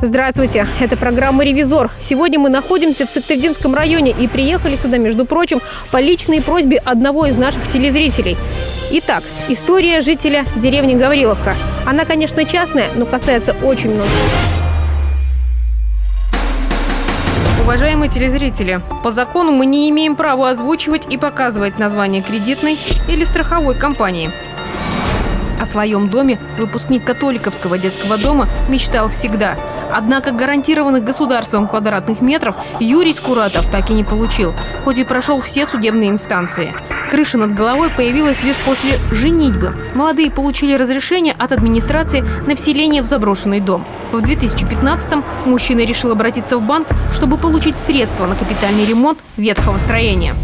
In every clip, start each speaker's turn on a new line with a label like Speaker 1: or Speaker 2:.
Speaker 1: Здравствуйте, это программа «Ревизор». Сегодня мы находимся в Сыктывдинском районе и приехали сюда, между прочим, по личной просьбе одного из наших телезрителей. Итак, история жителя деревни Гавриловка. Она, конечно, частная, но касается очень многих.
Speaker 2: Уважаемые телезрители, по закону мы не имеем права озвучивать и показывать название кредитной или страховой компании. О своем доме выпускник Католиковского детского дома мечтал всегда. Однако гарантированных государством квадратных метров Юрий Скуратов так и не получил, хоть и прошел все судебные инстанции. Крыша над головой появилась лишь после женитьбы. Молодые получили разрешение от администрации на вселение в заброшенный дом. В 2015-м мужчина решил обратиться в банк, чтобы получить средства на капитальный ремонт ветхого строения.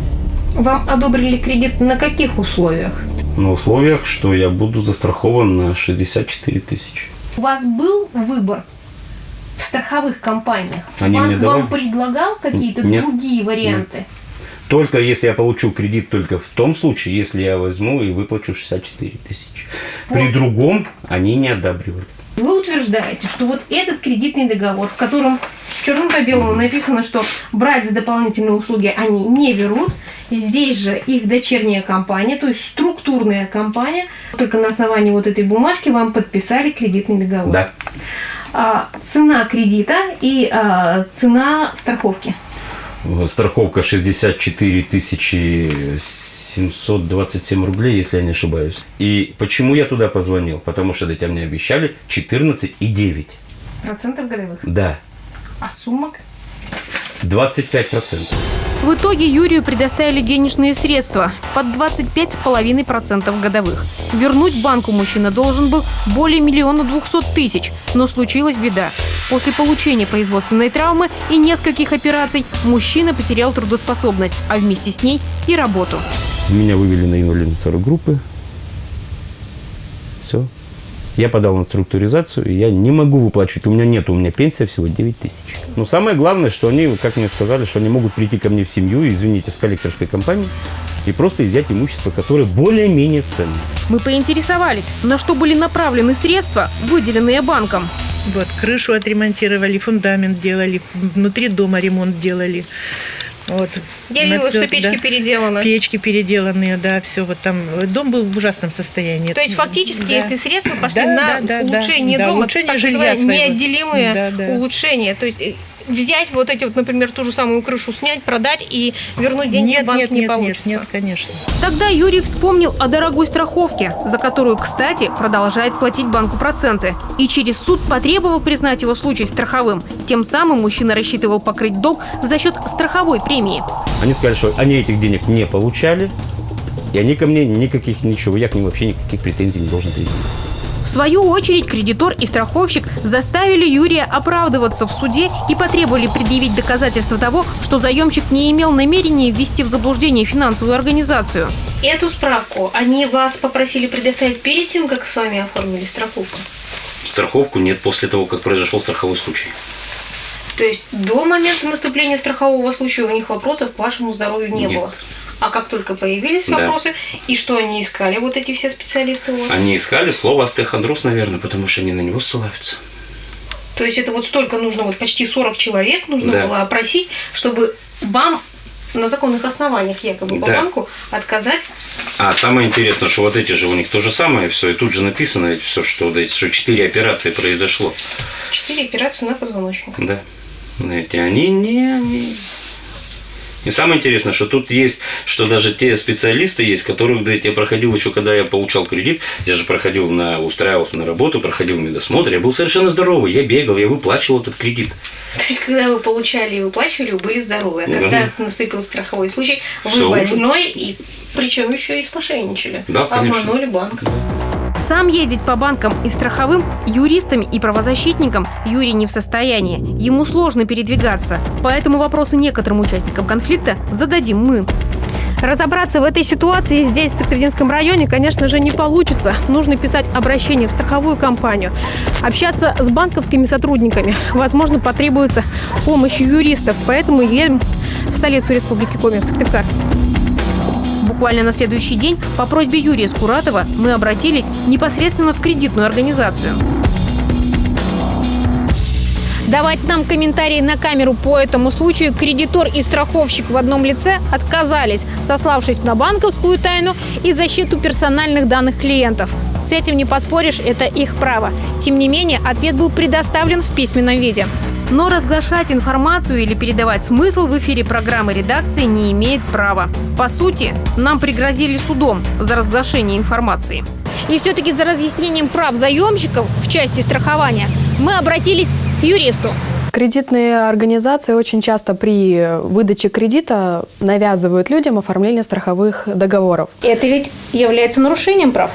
Speaker 1: Вам одобрили кредит на каких условиях?
Speaker 3: На условиях, что я буду застрахован на 64 тысячи.
Speaker 1: У вас был выбор в страховых компаниях?
Speaker 3: Они мне давали?
Speaker 1: Вам предлагал какие-то другие варианты?
Speaker 3: Нет. Только если я получу кредит, только в том случае, если я возьму и выплачу 64 тысячи. При другом они не одабривали.
Speaker 1: Вы утверждаете, что вот этот кредитный договор, в котором черным по белому написано, что брать за дополнительные услуги они не берут, здесь же их дочерняя компания, то есть структурная компания, только на основании вот этой бумажки вам подписали кредитный договор.
Speaker 3: Да.
Speaker 1: Цена кредита и цена страховки.
Speaker 3: Страховка 64 727 рублей, если я не ошибаюсь. И почему я туда позвонил? Потому что дайте мне обещали 14,9.
Speaker 1: Процентов годовых?
Speaker 3: Да.
Speaker 1: А сумма?
Speaker 3: 25%.
Speaker 2: В итоге Юрию предоставили денежные средства под 25,5% годовых. Вернуть банку мужчина должен был более 1 200 000, но случилась беда. После получения производственной травмы и нескольких операций мужчина потерял трудоспособность, а вместе с ней и работу.
Speaker 3: Меня вывели на инвалидность второй группы. Все. Я подал на структуризацию, и я не могу выплачивать. У меня пенсия всего 9 тысяч. Но самое главное, что они, как мне сказали, что они могут прийти ко мне в семью, извините, с коллекторской компанией, и просто изъять имущество, которое более-менее ценное.
Speaker 2: Мы поинтересовались, на что были направлены средства, выделенные банком.
Speaker 4: Вот, крышу отремонтировали, фундамент делали, внутри дома ремонт делали. Вот.
Speaker 1: Я видела, что печки переделаны.
Speaker 4: Печки переделанные, да, все. Вот там дом был в ужасном состоянии.
Speaker 1: То есть фактически эти средства пошли на улучшение дома,
Speaker 4: улучшение жилья своего.
Speaker 1: Неотделимые улучшения. То есть взять вот эти вот, например, ту же самую крышу, снять, продать и вернуть деньги в банк не получится.
Speaker 4: Нет, конечно.
Speaker 2: Тогда Юрий вспомнил о дорогой страховке, за которую, кстати, продолжает платить банку проценты. И через суд потребовал признать его случай страховым. Тем самым мужчина рассчитывал покрыть долг за счет страховой премии.
Speaker 3: Они сказали, что они этих денег не получали, и они ко мне ничего, я к ним вообще никаких претензий не должен предъявить.
Speaker 2: В свою очередь, кредитор и страховщик заставили Юрия оправдываться в суде и потребовали предъявить доказательства того, что заемщик не имел намерения ввести в заблуждение финансовую организацию.
Speaker 1: Эту справку они вас попросили предоставить перед тем, как с вами оформили страховку?
Speaker 3: Страховку нет, после того, как произошел страховой случай.
Speaker 1: То есть до момента наступления страхового случая у них вопросов к вашему здоровью не было? А как только появились вопросы, и что они искали, вот эти все специалисты у вас?
Speaker 3: Они искали слово остеохондроз, наверное, потому что они на него ссылаются.
Speaker 1: То есть это вот столько нужно, вот почти 40 человек нужно было опросить, чтобы вам на законных основаниях якобы по банку отказать?
Speaker 3: А самое интересное, что вот эти же у них то же самое все, и тут же написано все, что 4 операции произошло.
Speaker 1: 4 операции на позвоночник.
Speaker 3: Да. Знаете, они не... И самое интересное, что тут есть, что даже те специалисты есть, которых, я проходил еще, когда я получал кредит, я же устраивался на работу, проходил медосмотр, я был совершенно здоровый, я бегал, я выплачивал этот кредит.
Speaker 1: То есть, когда вы получали и выплачивали, вы были здоровы, а когда наступил страховой случай, вы больной, и причем еще и смошенничали, обманули банк.
Speaker 2: Сам ездить по банкам и страховым, юристам и правозащитникам Юрий не в состоянии. Ему сложно передвигаться. Поэтому вопросы некоторым участникам конфликта зададим мы. Разобраться в этой ситуации здесь, в Сыктывдинском районе, конечно же, не получится. Нужно писать обращение в страховую компанию, общаться с банковскими сотрудниками. Возможно, потребуется помощь юристов. Поэтому едем в столицу Республики Коми, в Сыктывкар. Буквально на следующий день по просьбе Юрия Скуратова мы обратились непосредственно в кредитную организацию. Давать нам комментарии на камеру по этому случаю кредитор и страховщик в одном лице отказались, сославшись на банковскую тайну и защиту персональных данных клиентов. С этим не поспоришь, это их право. Тем не менее, ответ был предоставлен в письменном виде. Но разглашать информацию или передавать смысл в эфире программы редакции не имеет права. По сути, нам пригрозили судом за разглашение информации. И все-таки за разъяснением прав заемщиков в части страхования мы обратились к юристу.
Speaker 5: Кредитные организации очень часто при выдаче кредита навязывают людям оформление страховых договоров.
Speaker 2: Это ведь является нарушением прав?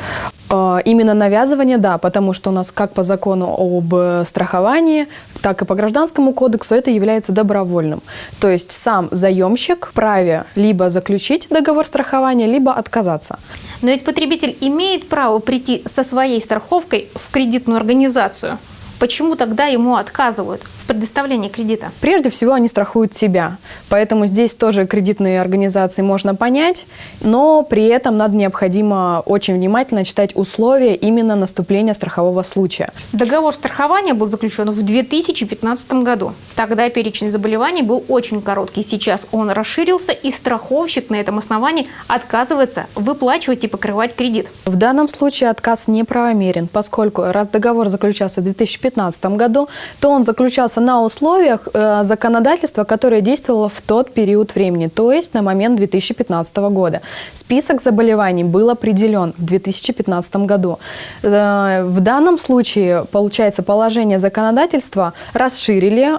Speaker 5: Именно навязывание, да, потому что у нас как по закону об страховании, так и по Гражданскому кодексу это является добровольным. То есть сам заемщик вправе либо заключить договор страхования, либо отказаться.
Speaker 2: Но ведь потребитель имеет право прийти со своей страховкой в кредитную организацию. Почему тогда ему отказывают в предоставлении кредита?
Speaker 5: Прежде всего, они страхуют себя. Поэтому здесь тоже кредитные организации можно понять, но при этом необходимо очень внимательно читать условия именно наступления страхового случая.
Speaker 2: Договор страхования был заключен в 2015 году. Тогда перечень заболеваний был очень короткий. Сейчас он расширился, и страховщик на этом основании отказывается выплачивать и покрывать кредит.
Speaker 5: В данном случае отказ неправомерен, поскольку раз договор заключался в 2015 году, то он заключался на условиях законодательства, которое действовало в тот период времени, то есть на момент 2015 года. Список заболеваний был определен в 2015 году. В данном случае, получается, положение законодательства расширили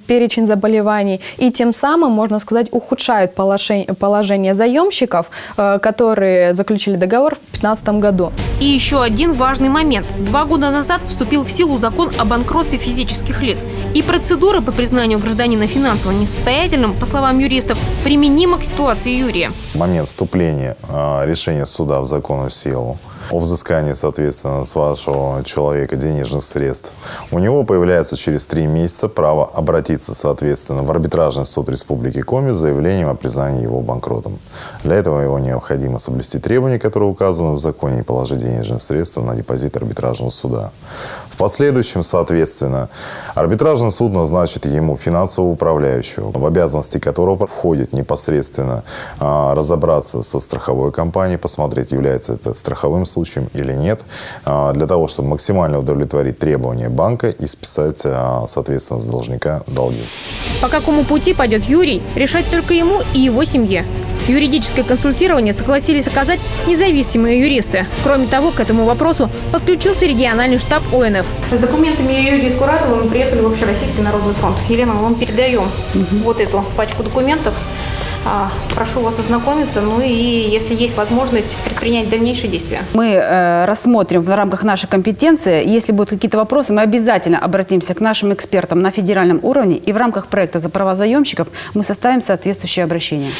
Speaker 5: перечень заболеваний и тем самым, можно сказать, ухудшают положение заемщиков, которые заключили договор в 2015 году.
Speaker 2: И еще один важный момент. 2 года назад вступил в силу закон о банкротстве физических лиц. И процедура по признанию гражданина финансово несостоятельным, по словам юристов, применима к ситуации Юрия.
Speaker 6: В момент вступления решения суда в законную силу о взыскании, соответственно, с вашего человека денежных средств, у него появляется через 3 месяца право обратиться, соответственно, в арбитражный суд Республики Коми с заявлением о признании его банкротом. Для этого его необходимо соблюсти требования, которые указаны в законе, и положить денежные средства на депозит арбитражного суда. В последующем, соответственно, арбитражный суд назначит ему финансового управляющего, в обязанности которого входит непосредственно разобраться со страховой компанией, посмотреть, является это страховым случаем или нет, для того, чтобы максимально удовлетворить требования банка и списать, соответственно, с должника долги.
Speaker 2: По какому пути пойдет Юрий, решать только ему и его семье. Юридическое консультирование согласились оказать независимые юристы. Кроме того, к этому вопросу подключился региональный штаб ОНФ. С документами Юрия Скуратова мы приехали в Общероссийский народный фронт. Елена, мы вам передаем вот эту пачку документов. Прошу вас ознакомиться, ну и если есть возможность, предпринять дальнейшие действия.
Speaker 7: Мы рассмотрим в рамках нашей компетенции. Если будут какие-то вопросы, мы обязательно обратимся к нашим экспертам на федеральном уровне. И в рамках проекта «За права заемщиков» мы составим соответствующее обращение.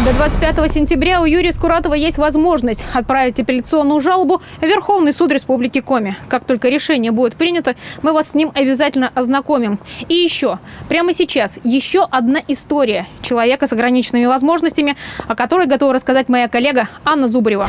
Speaker 2: До 25 сентября у Юрия Скуратова есть возможность отправить апелляционную жалобу в Верховный суд Республики Коми. Как только решение будет принято, мы вас с ним обязательно ознакомим. И еще, прямо сейчас, еще одна история человека с ограниченными возможностями, о которой готова рассказать моя коллега Анна Зубарева.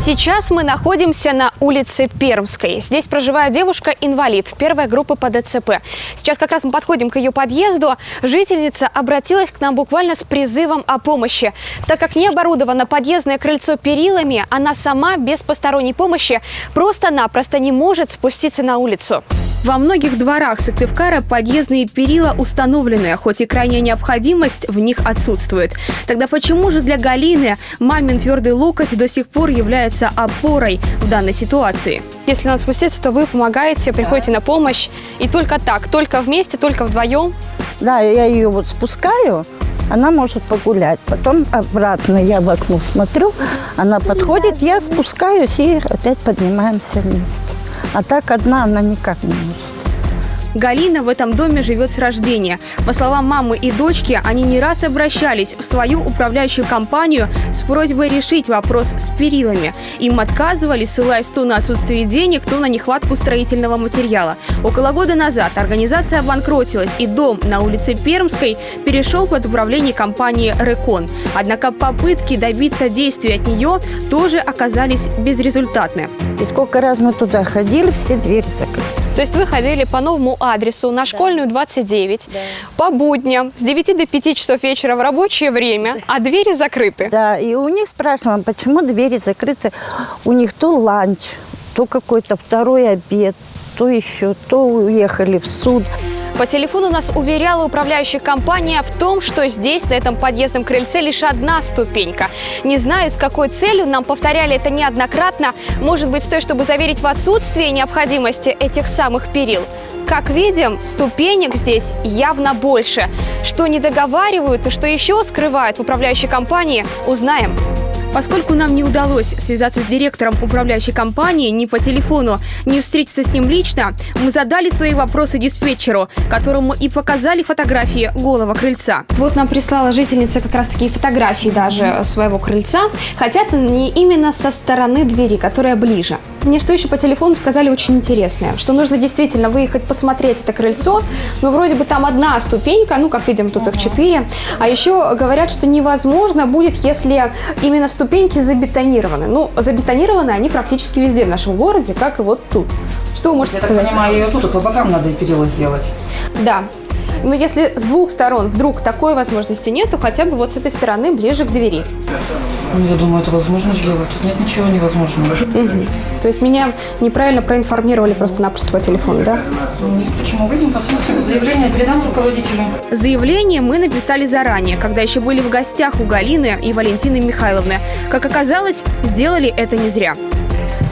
Speaker 8: Сейчас мы находимся на улице Пермской. Здесь проживает девушка-инвалид первой группы по ДЦП. Сейчас как раз мы подходим к ее подъезду. Жительница обратилась к нам буквально с призывом о помощи. Так как не оборудовано подъездное крыльцо перилами, она сама без посторонней помощи просто-напросто не может спуститься на улицу.
Speaker 2: Во многих дворах Сыктывкара подъездные перила установлены, хоть и крайняя необходимость в них отсутствует. Тогда почему же для Галины мамин твердый локоть до сих пор является опорой в данной ситуации?
Speaker 8: Если надо спуститься, то вы помогаете, приходите на помощь. И только так, только вместе, только вдвоем.
Speaker 9: Да, я ее вот спускаю, она может погулять. Потом обратно я в окно смотрю, она подходит, я спускаюсь и опять поднимаемся вместе. А так одна она никак не может.
Speaker 8: Галина в этом доме живет с рождения. По словам мамы и дочки, они не раз обращались в свою управляющую компанию с просьбой решить вопрос с перилами. Им отказывали, ссылаясь то на отсутствие денег, то на нехватку строительного материала. Около года назад организация обанкротилась, и дом на улице Пермской перешел под управление компании «Рекон». Однако попытки добиться действий от нее тоже оказались безрезультатны.
Speaker 9: И сколько раз мы туда ходили, все двери закрыты.
Speaker 8: То есть вы ходили по новому адресу на Школьную 29, по будням с 9 до 5 часов вечера в рабочее время, а двери закрыты.
Speaker 9: Да, и у них спрашиваем, почему двери закрыты. У них то ланч, то какой-то второй обед, то еще, то уехали в суд.
Speaker 8: По телефону нас уверяла управляющая компания в том, что здесь, на этом подъездном крыльце, лишь одна ступенька. Не знаю, с какой целью, нам повторяли это неоднократно. Может быть, с той, чтобы заверить в отсутствии необходимости этих самых перил. Как видим, ступенек здесь явно больше. Что не договаривают и что еще скрывают в управляющей компании, узнаем. Поскольку нам не удалось связаться с директором управляющей компании ни по телефону, ни встретиться с ним лично, мы задали свои вопросы диспетчеру, которому и показали фотографии голого крыльца. Вот нам прислала жительница как раз такие фотографии даже своего крыльца, хотя не именно со стороны двери, которая ближе. Мне что еще по телефону сказали очень интересное, что нужно действительно выехать посмотреть это крыльцо, но вроде бы там одна ступенька, ну как видим тут их 4, а еще говорят, что невозможно будет, если именно ступеньки забетонированы. Ну, забетонированы они практически везде в нашем городе, как и вот тут. Что вы можете сказать?
Speaker 10: Я так понимаю, ее тут и по бокам надо и перила сделать.
Speaker 8: Да. Но если с двух сторон вдруг такой возможности нет, то хотя бы вот с этой стороны ближе к двери.
Speaker 10: Я думаю, это возможно сделать. Тут нет ничего невозможного.
Speaker 8: Угу. То есть меня неправильно проинформировали просто-напросто по телефону, да?
Speaker 10: Нет, почему? Выйдем, посмотрим. Заявление передам руководителю.
Speaker 8: Заявление мы написали заранее, когда еще были в гостях у Галины и Валентины Михайловны. Как оказалось, сделали это не зря.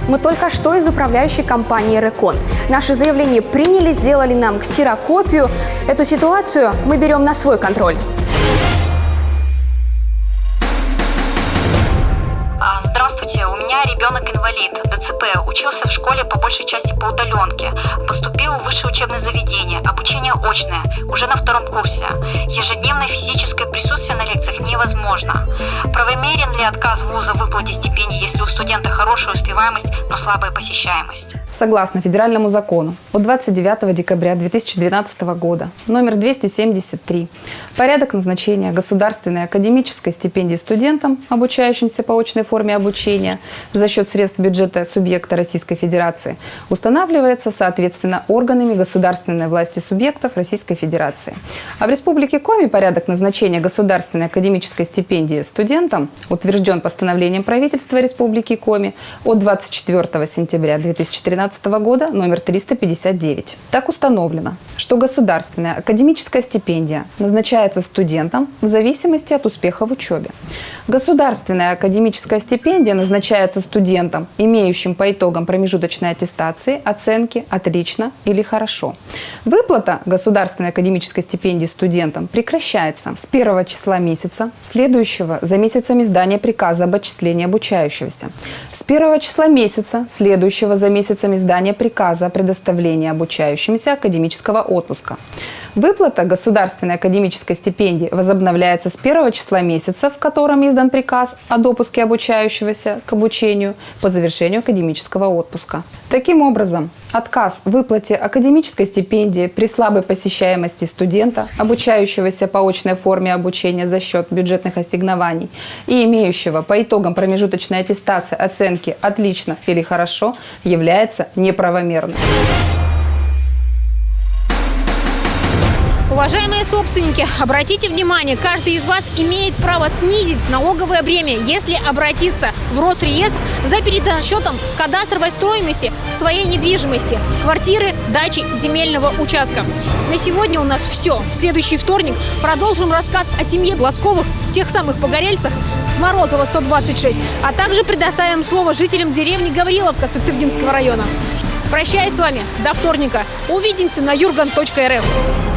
Speaker 8: Мы только что из управляющей компании «Рекон». Наше заявление приняли, сделали нам ксерокопию. Эту ситуацию мы берем на свой контроль.
Speaker 11: Здравствуйте, у меня ребенок-инвалид, ДЦП, учился в школе по большей части по удаленке, поступил в высшее учебное заведение, обучение очное, уже на 2-м курсе. Ежедневное физическое присутствие на лекциях невозможно. Правомерен ли отказ вуза в выплате стипендий, если у студента хорошая успеваемость, но слабая посещаемость?
Speaker 12: Согласно федеральному закону от 29 декабря 2012 года, номер 273, порядок назначения государственной академической стипендии студентам, обучающимся по очной форме обучения за счет средств бюджета субъекта Российской Федерации, устанавливается, соответственно, органами государственной власти субъектов Российской Федерации. А в Республике Коми порядок назначения государственной академической стипендии студентам утвержден постановлением правительства Республики Коми от 24 сентября 2013 года номер 359. Так установлено, что государственная академическая стипендия назначается студентам в зависимости от успеха в учебе. Государственная академическая стипендия назначается студентам, имеющим по итогам промежуточной аттестации оценки «отлично» или «хорошо». Выплата государственной академической стипендии студентам прекращается с 1 числа месяца, следующего за месяцем издания приказа об отчислении обучающегося, с 1 числа месяца, следующего за месяцем издания приказа о предоставлении обучающимся академического отпуска. Выплата государственной академической стипендии возобновляется с 1 числа месяца, в котором издан приказ о допуске обучающегося к обучению по завершению академического отпуска. Таким образом, отказ в выплате академической стипендии при слабой посещаемости студента, обучающегося по очной форме обучения за счет бюджетных ассигнований и имеющего по итогам промежуточной аттестации оценки «отлично» или «хорошо», является неправомерным.
Speaker 2: Уважаемые собственники, обратите внимание, каждый из вас имеет право снизить налоговое бремя, если обратиться в Росреестр за перерасчетом кадастровой стоимости своей недвижимости, квартиры, дачи, земельного участка. На сегодня у нас все. В следующий вторник продолжим рассказ о семье Глазковых, тех самых погорельцах с Морозова 126, а также предоставим слово жителям деревни Гавриловка Сыктывдинского района. Прощаюсь с вами до вторника. Увидимся на Юрган.рф.